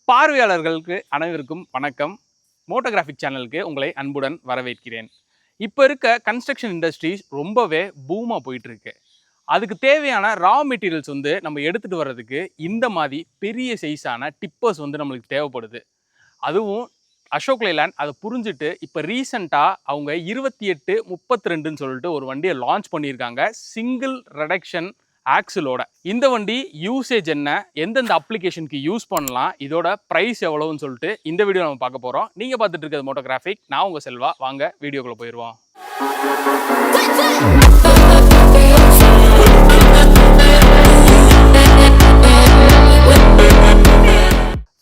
பார்வையாளர்களுக்கு அனைவருக்கும் வணக்கம். மோட்டோகிராஃபிக் சேனலுக்கு உங்களை அன்புடன் வரவேற்கிறேன். இப்போ இருக்க கன்ஸ்ட்ரக்ஷன் இண்டஸ்ட்ரீஸ் ரொம்பவே பூமாக போயிட்டுருக்கு. அதுக்கு தேவையான ரா மெட்டீரியல்ஸ் நம்ம எடுத்துகிட்டு வர்றதுக்கு இந்த மாதிரி பெரிய சைஸான டிப்பர்ஸ் நம்மளுக்கு தேவைப்படுது. அதுவும் அசோக் லேலண்ட் அதை புரிஞ்சுட்டு இப்போ ரீசெண்டாக அவங்க 2832ன்னு சொல்லிட்டு ஒரு வண்டியை லான்ச் பண்ணியிருக்காங்க. சிங்கிள் ரெடக்ஷன் ஆக்சிலோட. இந்த வண்டி யூசேஜ் என்ன, எந்தெந்த அப்ளிகேஷனுக்கு யூஸ் பண்ணலாம், இதோட ப்ரைஸ் எவ்வளவுன்னு சொல்லிட்டு இந்த வீடியோ நம்ம பார்க்க போகிறோம். நீங்கள் பார்த்துட்டு இருக்கிறது மோட்டோகிராஃபிக். நான் உங்கள் செல்வா. வாங்க வீடியோக்குள்ளே போயிடுவோம்.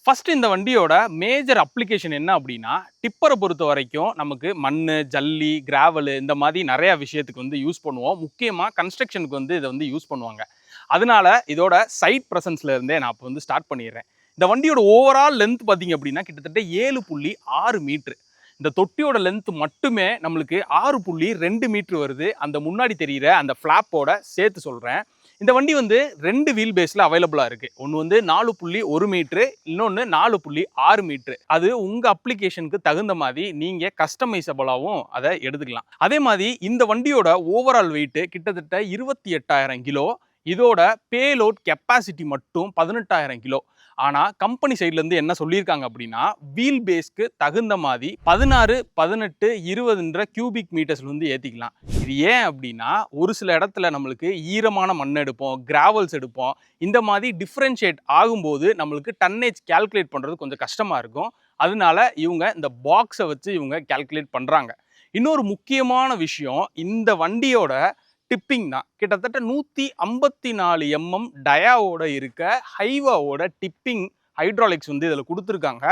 ஃபஸ்ட்டு இந்த வண்டியோட மேஜர் அப்ளிகேஷன் என்ன அப்படின்னா, டிப்பரை பொறுத்த வரைக்கும் நமக்கு மண், ஜல்லி, கிராவலு இந்த மாதிரி நிறையா விஷயத்துக்கு யூஸ் பண்ணுவோம். முக்கியமாக கன்ஸ்ட்ரக்ஷனுக்கு இதை யூஸ் பண்ணுவாங்க. அதனால இதோட சைட் ப்ரெசன்ஸ்ல இருந்தே நான் இப்போ ஸ்டார்ட் பண்ணிடுறேன். இந்த வண்டியோட ஓவரால் லென்த் பார்த்தீங்க அப்படின்னா கிட்டத்தட்ட 7.6 மீட்ரு. இந்த தொட்டியோட லென்த் மட்டுமே நம்மளுக்கு 6.2 மீட்ரு வருது. அந்த முன்னாடி தெரிகிற அந்த ஃப்ளாப்போட சேர்த்து சொல்கிறேன். இந்த வண்டி 2 வீல் பேஸில் அவைலபிளாக இருக்குது. ஒன்று 4.1 மீட்ரு, இன்னொன்று 4.6 மீட்ரு. அது உங்கள் அப்ளிகேஷனுக்கு தகுந்த மாதிரி நீங்கள் கஸ்டமைசபிளாகவும் அதை எடுத்துக்கலாம். அதே மாதிரி இந்த வண்டியோட ஓவரால் வெயிட்டு கிட்டத்தட்ட 28,000 கிலோ. இதோட பேலோட் கெப்பாசிட்டி மட்டும் 18,000 கிலோ. ஆனால் கம்பெனி சைட்லேருந்து என்ன சொல்லியிருக்காங்க அப்படின்னா, வீல் பேஸ்க்கு தகுந்த மாதிரி 16, 18, 20 கியூபிக் மீட்டர்ஸ் ஏற்றிக்கலாம். இது ஏன் அப்படின்னா, ஒரு சில இடத்துல நம்மளுக்கு ஈரமான மண் எடுப்போம், கிராவல்ஸ் எடுப்போம். இந்த மாதிரி டிஃப்ரென்ஷியேட் ஆகும்போது நம்மளுக்கு டன்னேஜ் கேல்குலேட் பண்ணுறது கொஞ்சம் கஷ்டமாக இருக்கும். அதனால இவங்க இந்த பாக்ஸை வச்சு இவங்க கேல்குலேட் பண்ணுறாங்க. இன்னொரு முக்கியமான விஷயம், இந்த வண்டியோட டிப்பிங் தான். கிட்டத்தட்ட 154 mm டயாவோட இருக்க ஹைவாவோட டிப்பிங் ஹைட்ராலிக்ஸ் இதில் கொடுத்துருக்காங்க.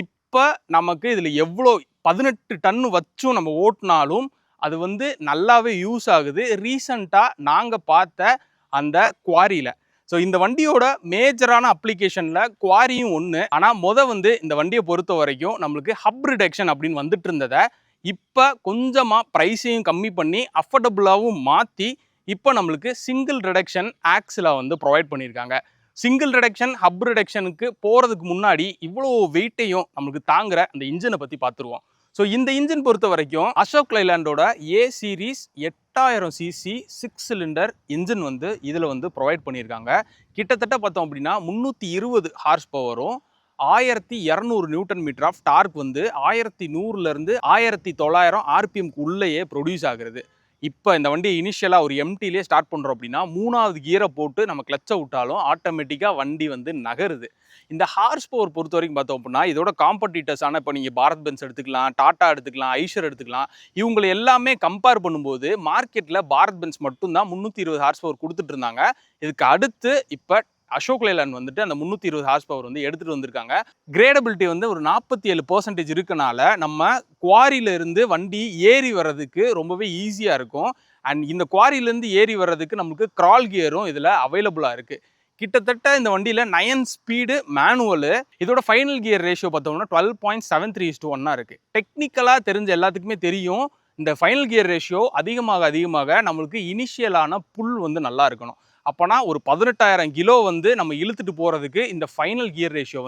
இப்போ நமக்கு இதில் எவ்வளோ 18 டன்னு வச்சும் நம்ம ஓட்டினாலும் அது நல்லாவே யூஸ் ஆகுது. ரீசண்டாக நாங்கள் பார்த்த அந்த குவாரியில். ஸோ இந்த வண்டியோட மேஜரான அப்ளிகேஷனில் குவாரியும் ஒன்று. ஆனால் இந்த வண்டியை பொறுத்த வரைக்கும் நம்மளுக்கு ஹப் ரிடக்ஷன் அப்படின்னு வந்துட்டு இருந்ததை இப்போ கொஞ்சமாக ப்ரைஸையும் கம்மி பண்ணி அஃபோர்டபுளாகவும் மாற்றி இப்போ நம்மளுக்கு சிங்கிள் ரிடக்ஷன் ஆக்ஸில் ப்ரொவைட் பண்ணியிருக்காங்க. சிங்கிள் ரிடக்ஷன் ஹப் ரிடக்ஷனுக்கு போகிறதுக்கு முன்னாடி இவ்வளோ வெயிட்டையும் நம்மளுக்கு தாங்குகிற அந்த இன்ஜினை பற்றி பார்த்துருவோம். ஸோ இந்த இன்ஜின் பொறுத்த வரைக்கும் அசோக் லைலாண்டோட ஏ சீரீஸ் 8000 சிசி 6 சிலிண்டர் இன்ஜின் இதில் ப்ரொவைட் பண்ணியிருக்காங்க. கிட்டத்தட்ட பார்த்தோம் அப்படின்னா 320 ஹார்ஸ் பவரும் 1200 நியூட்டன் மீட்டர் ஆஃப் டார்க் 1100லேருந்து 1900 ஆர்பிஎம்க்கு உள்ளேயே ப்ரொடியூஸ் ஆகுறது. இப்போ இந்த வண்டி இனிஷியலாக ஒரு எம்டிலே ஸ்டார்ட் பண்ணுறோம் அப்படின்னா 3வது கியரை போட்டு நம்ம கிளச்சை விட்டாலும் ஆட்டோமேட்டிக்காக வண்டி நகருது. இந்த ஹார்ஸ் பவர் பொறுத்த வரைக்கும் பார்த்தோம் அப்படின்னா இதோட காம்படிட்டர்ஸான இப்போ நீங்கள் பாரத் பென்ஸ் எடுத்துக்கலாம், டாட்டா எடுத்துக்கலாம், ஐஷர் எடுத்துக்கலாம். இவங்களை எல்லாமே கம்பேர் பண்ணும்போது மார்க்கெட்டில் பாரத் பென்ஸ் மட்டும்தான் 320 ஹார்ஸ் பவர் கொடுத்துட்டு இருந்தாங்க. இதுக்கு அடுத்து இப்போ அசோக் லேலண்ட் அந்த 320 ஹார்ஸ் பவர் எடுத்துகிட்டு வந்திருக்காங்க. கிரேடபிலிட்டி ஒரு 47% இருக்கனால நம்ம குவாரியிலிருந்து வண்டி ஏறி வர்றதுக்கு ரொம்பவே ஈஸியாக இருக்கும். அண்ட் இந்த குவாரியிலேருந்து ஏறி வர்றதுக்கு நமக்கு கிரால் கியரும் இதில் அவைலபிளாக இருக்குது. கிட்டத்தட்ட இந்த வண்டியில் 9 ஸ்பீடு மேனுவலு. இதோட ஃபைனல் கியர் ரேஷியோ பார்த்தோம்னா 12.73:1 இருக்குது. டெக்னிக்கலாக தெரிஞ்ச எல்லாத்துக்குமே தெரியும், இந்த ஃபைனல் கியர் ரேஷியோ அதிகமாக நம்மளுக்கு இனிஷியலான புல் நல்லா இருக்கணும். அப்போனா ஒரு 18,000 கிலோ நம்ம இழுத்துட்டு போகிறதுக்கு இந்த ஃபைனல் கியர் ரேஷியோ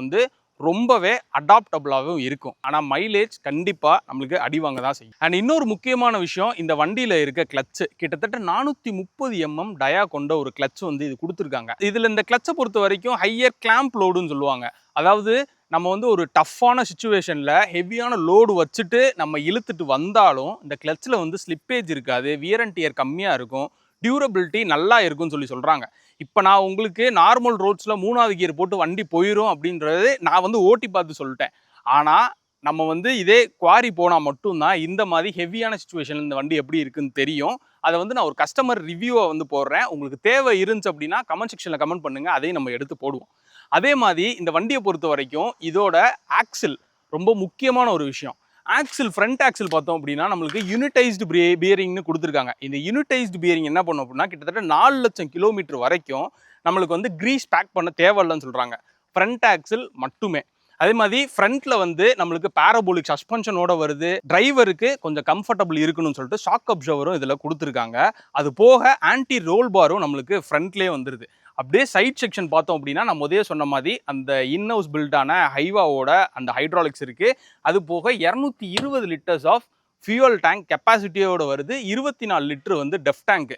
ரொம்பவே அடாப்டபுளாகவும் இருக்கும். ஆனால் மைலேஜ் கண்டிப்பாக நம்மளுக்கு அடிவாங்க தான் செய்யும். அண்ட் இன்னொரு முக்கியமான விஷயம், இந்த வண்டியில் இருக்க கிளச்சு கிட்டத்தட்ட 430 mm டயா கொண்ட ஒரு கிளச் இது கொடுத்துருக்காங்க. இதில் இந்த கிளச்சை பொறுத்த வரைக்கும் ஹையர் கிளாம்ப் லோடுன்னு சொல்லுவாங்க. அதாவது நம்ம ஒரு டஃப்பான சுச்சுவேஷனில் ஹெவியான லோடு வச்சுட்டு நம்ம இழுத்துட்டு வந்தாலும் இந்த கிளச்சில் ஸ்லிப்பேஜ் இருக்காது, வியர் அண்ட் டியர் கம்மியாக இருக்கும், டியூரபிலிட்டி நல்லா இருக்குன்னு சொல்கிறாங்க. இப்போ நான் உங்களுக்கு நார்மல் ரோட்ஸில் 3வது கியர் போட்டு வண்டி போயிடும் அப்படின்றது நான் ஓட்டி பார்த்து சொல்லிட்டேன். ஆனால் நம்ம இதே குவாரி போனால் மட்டும்தான் இந்த மாதிரி ஹெவியான சுச்சுவேஷனில் இந்த வண்டி எப்படி இருக்குன்னு தெரியும். அதை நான் ஒரு கஸ்டமர் ரிவ்யூவை போடுறேன். உங்களுக்கு தேவை இருந்துச்சு அப்படின்னா கமெண்ட் செக்ஷனில் கமெண்ட் பண்ணுங்கள், அதையும் நம்ம எடுத்து போடுவோம். அதே மாதிரி இந்த வண்டியை பொறுத்த வரைக்கும் இதோட ஆக்சில் ரொம்ப முக்கியமான ஒரு விஷயம். ஆக்சில் ஃப்ரண்ட் ஆக்சில் பார்த்தோம் அப்படின்னா நம்மளுக்கு யூனிடைஸ்டு பியரிங்னு கொடுத்துருக்காங்க. இந்த யூனிடைஸ்டு பியரிங் என்ன பண்ணும் அப்படின்னா கிட்டத்தட்ட 4 லட்சம் கிலோமீட்டர் வரைக்கும் நம்மளுக்கு கிரீஸ் பேக் பண்ண தேவையில்லைன்னு சொல்கிறாங்க, ஃப்ரண்ட் ஆக்சில் மட்டுமே. அதே மாதிரி ஃப்ரண்ட்டில் நம்மளுக்கு பேராபோலிக் சஸ்பென்ஷனோட வருது. டிரைவருக்கு கொஞ்சம் கம்ஃபர்டபுள் இருக்கணும்னு சொல்லிட்டு ஷாக் அப்சர்வரும் இதில் கொடுத்துருக்காங்க. அது போக ஆன்டி ரோல் பாரும் நம்மளுக்கு ஃப்ரண்ட்லேயே வந்துடுது. அப்படியே சைட் செக்ஷன் பார்த்தோம் அப்படின்னா நான் முதலே சொன்ன மாதிரி அந்த இன்ஹவுஸ் பில்டான ஹைவாவோட அந்த ஹைட்ராலிக்ஸ் இருக்குது. அது போக 220 லிட்டர்ஸ் ஆஃப் ஃபியூவல் டேங்க் கெப்பாசிட்டியோட வருது. 24 லிட்டர் வந்து டெஃப் டேங்க்.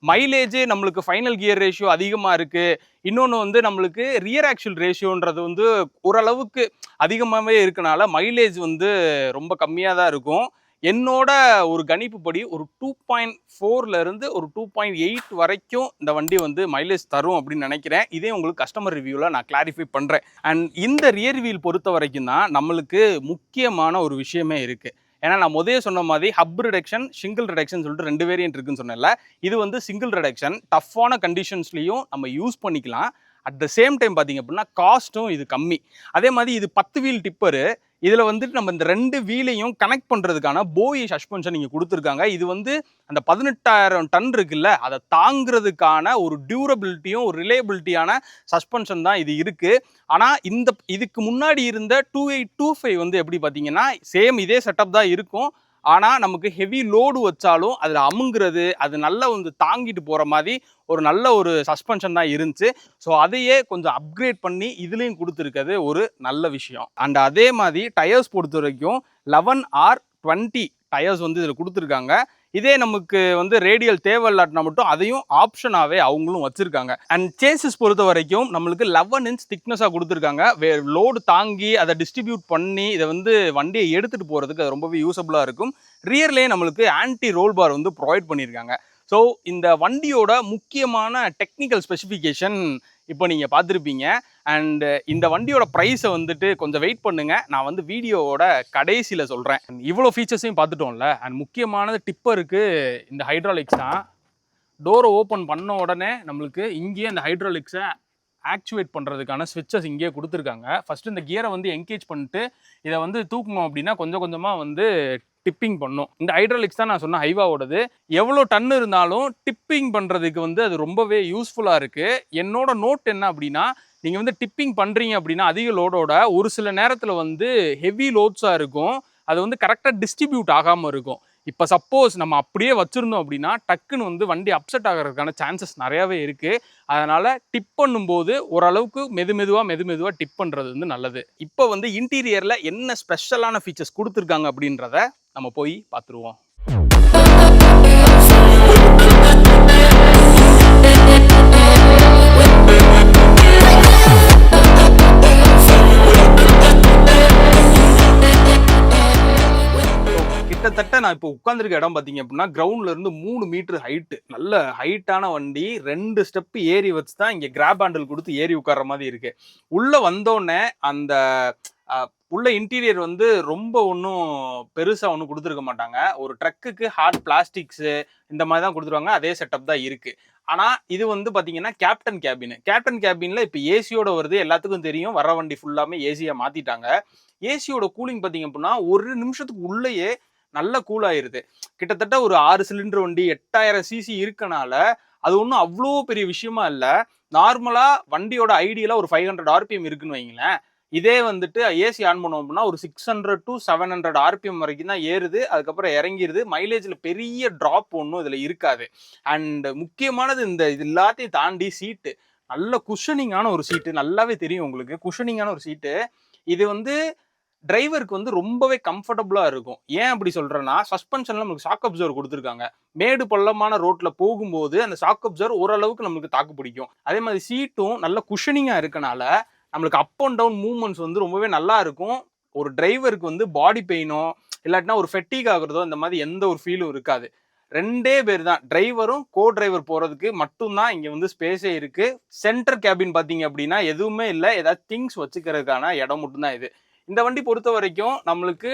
மைலேஜ் நம்மளுக்கு ஃபைனல் கியர் ரேஷியோ அதிகமாக இருக்குது. இன்னொன்று வந்து நம்மளுக்கு ரியர் ஆக்சுவல் ரேஷியோன்றது வந்து ஓரளவுக்கு அதிகமாகவே இருக்கனால மைலேஜ் வந்து ரொம்ப கம்மியாக தான் இருக்கும். என்னோட ஒரு கணிப்புப்படி ஒரு 2.4 ஒரு 2.8 வரைக்கும் இந்த வண்டி வந்து மைலேஜ் தரும் அப்படின்னு நினைக்கிறேன். இதே உங்களுக்கு கஸ்டமர் ரிவ்யூவில் நான் கிளாரிஃபை பண்ணுறேன். அண்ட் இந்த ரியர் வீல் பொறுத்த வரைக்கும் தான் நம்மளுக்கு முக்கியமான ஒரு விஷயமே இருக்குது. ஏன்னா நான் முதலே சொன்ன மாதிரி ஹப் ரிடக்ஷன், சிங்கிள் ரிடக்ஷன் சொல்லிட்டு 2 வேரியன்ட் இருக்குன்னு சொன்னேன்ல. இது வந்து சிங்கிள் ரிடக்ஷன், டஃப்பான கண்டிஷன்ஸ்லையும் நம்ம யூஸ் பண்ணிக்கலாம். அட் த சேம் டைம் பார்த்தீங்க அப்படின்னா காஸ்ட்டும் இது கம்மி. அதே மாதிரி இது 10 வீல் டிப்பரு. இதில் வந்துட்டு நம்ம இந்த 2 வீலையும் கனெக்ட் பண்ணுறதுக்கான போயி சஸ்பென்ஷன் இங்கே கொடுத்துருக்காங்க. இது வந்து அந்த 18,000 டன் இருக்குல்ல, அதை தாங்கிறதுக்கான ஒரு டியூரபிலிட்டியும் ஒரு ரிலேபிலிட்டியான சஸ்பென்ஷன் தான் இது இருக்குது. ஆனால் இதுக்கு முன்னாடி இருந்த 2825 வந்து எப்படி பார்த்தீங்கன்னா சேம் இதே செட்டப் தான் இருக்கும். ஆனால் நமக்கு ஹெவி லோடு வச்சாலும் அதில் அமுங்கிறது, அது நல்லா வந்து தாங்கிட்டு போகிற மாதிரி ஒரு நல்ல ஒரு சஸ்பென்ஷன் தான் இருந்துச்சு. ஸோ அதையே கொஞ்சம் அப்கிரேட் பண்ணி இதுலேயும் கொடுத்துருக்கிறது ஒரு நல்ல விஷயம். அண்ட் அதே மாதிரி டயர்ஸ் பொறுத்த வரைக்கும் 11R20 டயர்ஸ் வந்து இதில் கொடுத்துருக்காங்க. இதே நமக்கு வந்து ரேடியல் தேவையில்லாட்டினா மட்டும் அதையும் ஆப்ஷனாகவே அவங்களும் வச்சுருக்காங்க. அண்ட் சேசஸ் பொறுத்த வரைக்கும் நம்மளுக்கு 11 இன்ச் திக்னஸாக கொடுத்துருக்காங்க. லோடு தாங்கி அதை டிஸ்ட்ரிபியூட் பண்ணி இதை வந்து வண்டியை எடுத்துகிட்டு போகிறதுக்கு அது ரொம்பவே யூஸபுளாக இருக்கும். ரியர்லேயே நம்மளுக்கு ஆன்டி ரோல் பார் வந்து ப்ரொவைட் பண்ணியிருக்காங்க. ஸோ இந்த வண்டியோட முக்கியமான டெக்னிக்கல் ஸ்பெசிஃபிகேஷன் இப்போ நீங்கள் பார்த்துருப்பீங்க. அண்ட் இந்த வண்டியோட ப்ரைஸை வந்துட்டு கொஞ்சம் வெயிட் பண்ணுங்கள், நான் வந்து வீடியோவோட கடைசியில் சொல்கிறேன். இவ்வளோ ஃபீச்சர்ஸையும் பார்த்துட்டோம்ல. அண்ட் முக்கியமானது டிப்பருக்கு இந்த ஹைட்ராலிக்ஸ் தான். டோரை ஓப்பன் பண்ண உடனே நம்மளுக்கு இங்கேயே அந்த ஹைட்ராலிக்ஸை ஆக்சுவேட் பண்ணுறதுக்கான ஸ்விட்சஸ் இங்கேயே கொடுத்துருக்காங்க. ஃபஸ்ட்டு இந்த கியரை வந்து என்கேஜ் பண்ணிட்டு இதை வந்து தூக்கணும் அப்படின்னா கொஞ்சம் கொஞ்சமாக வந்து டிப்பிங் பண்ணும். இந்த ஹைட்ராலிக்ஸ் தான் நான் சொன்ன ஹைவாவோடது. எவ்வளோ டன் இருந்தாலும் டிப்பிங் பண்ணுறதுக்கு வந்து அது ரொம்பவே யூஸ்ஃபுல்லாக இருக்குது. என்னோட நோட் என்ன அப்படின்னா, நீங்கள் வந்து டிப்பிங் பண்ணுறீங்க அப்படின்னா அதிக லோடோட ஒரு சில நேரத்தில் வந்து ஹெவி லோட்ஸாக இருக்கும். அது வந்து கரெக்டாக டிஸ்ட்ரிபியூட் ஆகாமல் இருக்கும். இப்போ சப்போஸ் நம்ம அப்படியே வச்சுருந்தோம் அப்படின்னா டக்குன்னு வந்து வண்டி அப்செட் ஆகிறதுக்கான சான்சஸ் நிறையாவே இருக்குது. அதனால் டிப் பண்ணும்போது ஓரளவுக்கு மெதுவாக டிப் பண்ணுறது வந்து நல்லது. இப்போ வந்து இன்டீரியரில் என்ன ஸ்பெஷலான ஃபீச்சர்ஸ் கொடுத்துருக்காங்க அப்படின்றத நம்ம போய் பார்த்துருவோம். கிட்டத்தட்ட நான் இப்போ உட்காந்துருக்க இடம் பார்த்தீங்க அப்படின்னா கிரவுண்ட்ல இருந்து 3 மீட்டர் ஹைட்டு, நல்ல ஹைட்டான வண்டி. 2 ஸ்டெப்பு ஏறி வச்சு தான் இங்கே கிராப் ஹேண்டில் கொடுத்து ஏறி உட்கார்ற மாதிரி இருக்கு. உள்ள வந்தோடனே அந்த உள்ள இன்டீரியர் வந்து ரொம்ப ஒன்றும் பெருசாக ஒன்றும் கொடுத்துருக்க மாட்டாங்க. ஒரு ட்ரக்குக்கு ஹார்ட் பிளாஸ்டிக்ஸு இந்த மாதிரி தான் கொடுத்துருவாங்க. அதே செட்டப் தான் இருக்குது. ஆனால் இது வந்து பார்த்தீங்கன்னா கேப்டன் கேபினில் இப்போ ஏசியோட வருது. எல்லாத்துக்கும் தெரியும், வர வண்டி ஃபுல்லாமே ஏசியாக மாற்றிட்டாங்க. ஏசியோட கூலிங் பார்த்தீங்க அப்படின்னா ஒரு நிமிஷத்துக்கு உள்ளேயே நல்ல கூல் ஆயிருது. கிட்டத்தட்ட ஒரு 6 சிலிண்டர் வண்டி 8000 சிசி இருக்கனால அது ஒன்றும் அவ்வளோ பெரிய விஷயமா இல்லை. நார்மலாக வண்டியோட ஐடியலாக ஒரு 500 ஆர்பிஎம் இருக்குன்னு வைங்களேன். இதே வந்துட்டு ஏசி ஆன் பண்ணோம் அப்படின்னா ஒரு 600 to 700 ஆர்பிஎம் வரைக்கும் தான் ஏறுது. அதுக்கப்புறம் இறங்கிடுது. மைலேஜில் பெரிய ட்ராப் ஒன்றும் இதில் இருக்காது. அண்ட் முக்கியமானது இது எல்லாத்தையும் தாண்டி சீட்டு நல்ல குஷனிங்கான ஒரு சீட்டு. நல்லாவே தெரியும் உங்களுக்கு, குஷனிங்கான ஒரு சீட்டு. இது வந்து டிரைவருக்கு வந்து ரொம்பவே கம்ஃபர்டபுளாக இருக்கும். ஏன் அப்படி சொல்கிறேன்னா, சஸ்பென்ஷனில் நமக்கு ஷாக் அப்சர்வர் கொடுத்துருக்காங்க. மேடு பள்ளமான ரோட்டில் போகும்போது அந்த ஷாக் அப்சர்வர் ஓரளவுக்கு நம்மளுக்கு தாக்கு பிடிக்கும். அதே மாதிரி சீட்டும் நல்ல குஷனிங்காக இருக்கனால நம்மளுக்கு அப் அண்ட் டவுன் மூவ்மெண்ட்ஸ் வந்து ரொம்பவே நல்லா இருக்கும். ஒரு டிரைவருக்கு வந்து பாடி பெயினோ இல்லாட்டினா ஒரு ஃபெட்டிக் ஆகுறதோ இந்த மாதிரி எந்த ஒரு ஃபீலும் இருக்காது. 2 பேர் தான், டிரைவரும் கோ டிரைவர் போகிறதுக்கு மட்டும்தான் இங்கே வந்து ஸ்பேஸே இருக்குது. சென்டர் கேபின் பார்த்தீங்க அப்படின்னா எதுவுமே இல்லை. ஏதாவது திங்ஸ் வச்சுக்கிறதுக்கான இடம் மட்டும்தான் இது. இந்த வண்டி பொறுத்த வரைக்கும் நம்மளுக்கு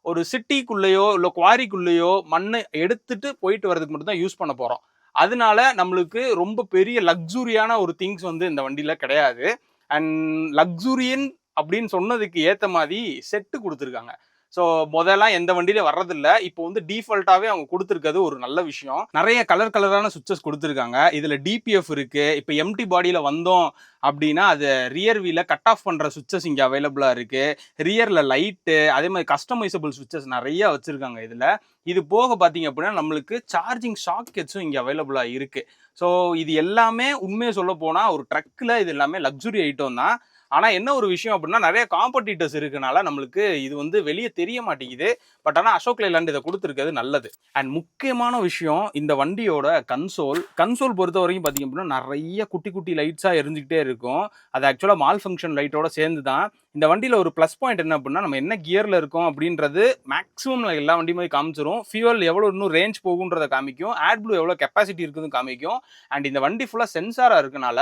ஒரு சிட்டிக்குள்ளேயோ இல்லை குவாரிக்குள்ளேயோ மண்ணை எடுத்துட்டு போயிட்டு வர்றதுக்கு மட்டும் தான் யூஸ் பண்ண போகிறோம். அதனால நம்மளுக்கு ரொம்ப பெரிய லக்ஸுரியான ஒரு திங்ஸ் வந்து இந்த வண்டியில் கிடையாது. அண்ட் லக்ஸுரியன் அப்படின்னு சொன்னதுக்கு ஏற்ற மாதிரி செட்டு கொடுத்துருக்காங்க. ஸோ முதல்லாம் எந்த வண்டியிலே வர்றதில்ல. இப்போ வந்து டீஃபால்ட்டாகவே அவங்க கொடுத்துருக்கிறது ஒரு நல்ல விஷயம். நிறைய கலரான சுவிட்சஸ் கொடுத்துருக்காங்க. இதில் டிபிஎஃப் இருக்குது. இப்போ எம்டி பாடியில் வந்தோம் அப்படின்னா அது ரியர் வீலை கட் ஆஃப் பண்ணுற சுவிட்சஸ் இங்கே அவைலபிளாக இருக்குது. ரியரில் லைட்டு, அதே மாதிரி கஸ்டமைசபிள் சுவிட்சஸ் நிறையா வச்சுருக்காங்க இதில். இது போக பார்த்தீங்க அப்படின்னா நம்மளுக்கு சார்ஜிங் சாக்கெட்ஸும் இங்கே அவைலபிளாக இருக்குது. ஸோ இது எல்லாமே உண்மையை சொல்ல போனால் ஒரு ட்ரக்கில் இது எல்லாமே லக்ஸுரி ஐட்டம் தான். ஆனால் என்ன ஒரு விஷயம் அப்படின்னா நிறைய காம்படிட்டர்ஸ் இருக்கனால நம்மளுக்கு இது வந்து வெளியே தெரிய மாட்டேங்குது. பட் ஆனால் அசோக் லேலண்ட் இதை கொடுத்துருக்கிறது நல்லது. அண்ட் முக்கியமான விஷயம் இந்த வண்டியோட கன்சோல் பொறுத்த வரைக்கும் பார்த்தீங்க அப்படின்னா நிறைய குட்டி குட்டி லைட்ஸாக எரிஞ்சுக்கிட்டே இருக்கும். அது ஆக்சுவலாக மால் ஃபங்க்ஷன் லைட்டோட சேர்ந்து தான். இந்த வண்டியில் ஒரு ப்ளஸ் பாயிண்ட் என்ன அப்படின்னா நம்ம என்ன கியரில் இருக்கோம் அப்படின்றது மேக்ஸிமம் எல்லா வண்டியுமே காமிச்சிரும். ஃபியூவல் எவ்வளோ இன்னும் ரேஞ்ச் போகுன்றதை காமிக்கும். ஆட் ப்ளூ எவ்வளோ கெப்பாசிட்டி இருக்குதுன்னு காமிக்கும். அண்ட் இந்த வண்டி ஃபுல்லாக சென்சாராக இருக்கனால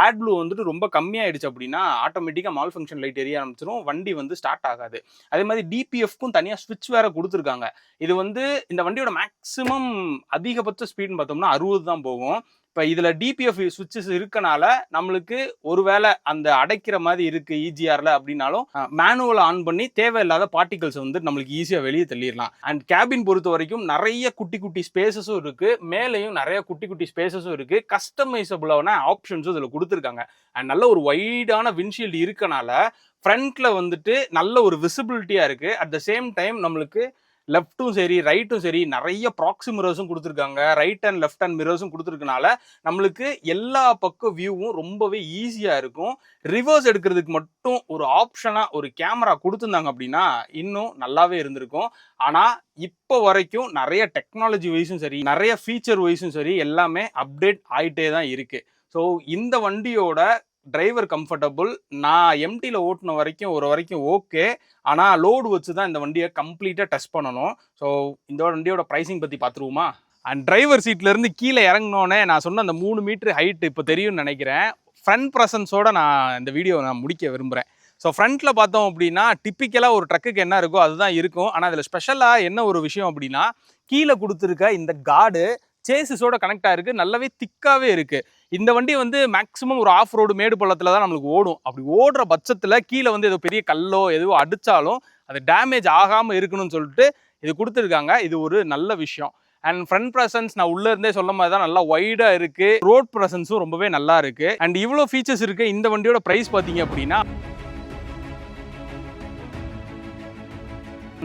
ஆட் ப்ளூ வந்துட்டு ரொம்ப கம்மியாயிடுச்சு அப்படின்னா ஆட்டோமேட்டிக்காக மால் ஃபங்க்ஷன் லைட் எரிய ஆரம்பிச்சிடும். வண்டி வந்து ஸ்டார்ட் ஆகாது. அதே மாதிரி டிபிஎஃப்க்கும் தனியாக ஸ்விட்ச் வேற கொடுத்துருக்காங்க. இது வந்து இந்த வண்டியோட மேக்ஸிமம் அதிகபட்ச ஸ்பீட்னு பார்த்தோம்னா 60 தான் போகும். இப்போ இதில் டிபிஎஃப் சுவிட்சஸ் இருக்கனால நம்மளுக்கு ஒருவேளை அந்த அடைக்கிற மாதிரி இருக்குது இஜிஆரில் அப்படின்னாலும் மேனுவல் ஆன் பண்ணி தேவையில்லாத பார்ட்டிகல்ஸ் வந்து நம்மளுக்கு ஈஸியாக வெளியே தள்ளிடலாம். அண்ட் கேபின் பொறுத்த வரைக்கும் நிறைய குட்டி குட்டி ஸ்பேசஸும் இருக்குது. மேலேயும் நிறைய குட்டி குட்டி ஸ்பேசஸும் இருக்குது. கஸ்டமைசபிளான ஆப்ஷன்ஸும் இதில் கொடுத்துருக்காங்க. அண்ட் நல்ல ஒரு வைடான விண்ட்ஷீல்டு இருக்கனால ஃப்ரண்ட்டில் வந்துட்டு நல்ல ஒரு விசிபிலிட்டியாக இருக்குது. அட் த சேம் டைம் நம்மளுக்கு லெஃப்ட்டும் சரி ரைட்டும் சரி நிறைய ப்ராக்ஸி மிரர்ஸும் கொடுத்துருக்காங்க. ரைட் அண்ட் லெஃப்ட் ஹேண்ட் மிரர்ஸும் கொடுத்துருக்கனால நம்மளுக்கு எல்லா பக்கம் வியூவும் ரொம்பவே ஈஸியாக இருக்கும். ரிவர்ஸ் எடுக்கிறதுக்கு மட்டும் ஒரு ஆப்ஷனாக ஒரு கேமரா கொடுத்துருந்தாங்க அப்படின்னா இன்னும் நல்லாவே இருந்திருக்கும். ஆனால் இப்போ வரைக்கும் நிறைய டெக்னாலஜி வைஸும் சரி நிறைய ஃபீச்சர் வைஸும் சரி எல்லாமே அப்டேட் ஆகிட்டே தான் இருக்குது. ஸோ இந்த வண்டியோட டிரைவர் கம்ஃபர்டபுள் நான் எம்டியில் ஓட்டின வரைக்கும் ஓகே. ஆனால் லோடு வச்சு தான் இந்த வண்டியை கம்ப்ளீட்டாக டெஸ்ட் பண்ணணும். ஸோ இந்த வண்டியோட ப்ரைஸிங் பற்றி பார்த்துருவோமா? அண்ட் டிரைவர் சீட்லேருந்து கீழே இறங்கினோன்னே நான் சொன்ன அந்த 3 மீட்டர் ஹைட் இப்போ தெரியும்னு நினைக்கிறேன். ஃப்ரண்ட் ப்ரெசன்ஸோட நான் இந்த வீடியோ முடிக்க விரும்புகிறேன். ஸோ ஃப்ரண்ட்டில் பார்த்தோம் அப்படின்னா டிப்பிக்கலாக ஒரு ட்ரக்குக்கு என்ன இருக்கோ அதுதான் இருக்கும். ஆனால் அதில் ஸ்பெஷலாக என்ன ஒரு விஷயம் அப்படின்னா கீழே கொடுத்துருக்க இந்த கார்டு சேசிஸோட கனெக்ட் ஆகிருக்கு. நல்லாவே திக்காகவே இருக்குது. இந்த வண்டி வந்து மேக்ஸிமம் ஒரு ஆஃப் ரோடு மேடு பள்ளத்தில் தான் நம்மளுக்கு ஓடும். அப்படி ஓடுற பட்சத்தில் கீழே வந்து ஏதோ பெரிய கல்லோ எதுவோ அடித்தாலும் அது டேமேஜ் ஆகாமல் இருக்கணும்னு சொல்லிட்டு இது கொடுத்துருக்காங்க. இது ஒரு நல்ல விஷயம். அண்ட் ஃப்ரண்ட் ப்ரெசன்ஸ் நான் உள்ளே இருந்தே சொல்ல மாதிரி தான் நல்லா வைடாக இருக்குது. ரோட் ப்ரெசன்ஸும் ரொம்பவே நல்லா இருக்குது. அண்ட் இவ்வளோ ஃபீச்சர்ஸ் இருக்குது. இந்த வண்டியோட ப்ரைஸ் பார்த்தீங்க அப்படின்னா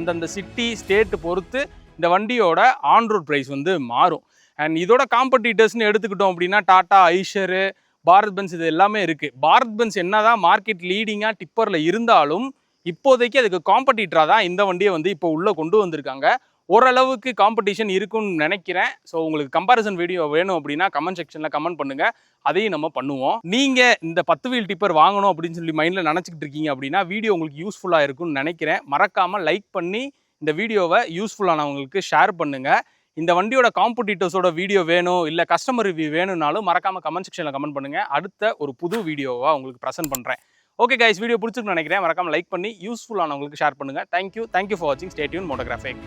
அந்தந்த சிட்டி ஸ்டேட்டு பொறுத்து இந்த வண்டியோட ஆன் ரோட் ப்ரைஸ் வந்து மாறும். அண்ட் இதோட காம்படிட்டர்ஸ்னு எடுத்துக்கிட்டோம் அப்படின்னா டாடா, ஐஷரு, பாரத் பென்ஸ் இது எல்லாமே இருக்குது. பாரத் பென்ஸ் என்ன தான் மார்க்கெட் லீடிங்காக டிப்பரில் இருந்தாலும் இப்போதைக்கு அதுக்கு காம்படிட்டராக தான் இந்த வண்டியை வந்து இப்போ உள்ளே கொண்டு வந்திருக்காங்க. ஓரளவுக்கு காம்படிஷன் இருக்குன்னு நினைக்கிறேன். ஸோ உங்களுக்கு கம்பேரிசன் வீடியோ வேணும் அப்படின்னா கமெண்ட் செக்ஷனில் கமெண்ட் பண்ணுங்கள். அதையும் நம்ம பண்ணுவோம். நீங்கள் இந்த 10 வீல் டிப்பர் வாங்கணும் அப்படின்னு சொல்லி மைண்டில் நினச்சிக்கிட்டு இருக்கீங்க அப்படின்னா வீடியோ உங்களுக்கு யூஸ்ஃபுல்லாக இருக்கும்னு நினைக்கிறேன். மறக்காமல் லைக் பண்ணி இந்த வீடியோவை யூஸ்ஃபுல்லானவங்களுக்கு ஷேர் பண்ணுங்கள். இந்த வண்டியோட காம்படிட்டர்ஸோட வீடியோ வேணும் இல்லை கஸ்டமர் ரிவ்யூ வேணும்னாலும் மறக்காமல் கமெண்ட் செக்ஷனில் கமெண்ட் பண்ணுங்கள். அடுத்த ஒரு புது வீடியோவாக உங்களுக்கு ப்ரெசென்ட் பண்ணுறேன். ஓகே கைஸ், வீடியோ பிடிச்சிருக்குன்னு நினைக்கிறேன். மறக்காமல் லைக் பண்ணி யூஸ்ஃபுல்லானவங்களுக்கு ஷேர் பண்ணுங்கள். தேங்க்யூ ஃபார் வாட்சிங். Stay tune மோட்டோகிராஃபிக்.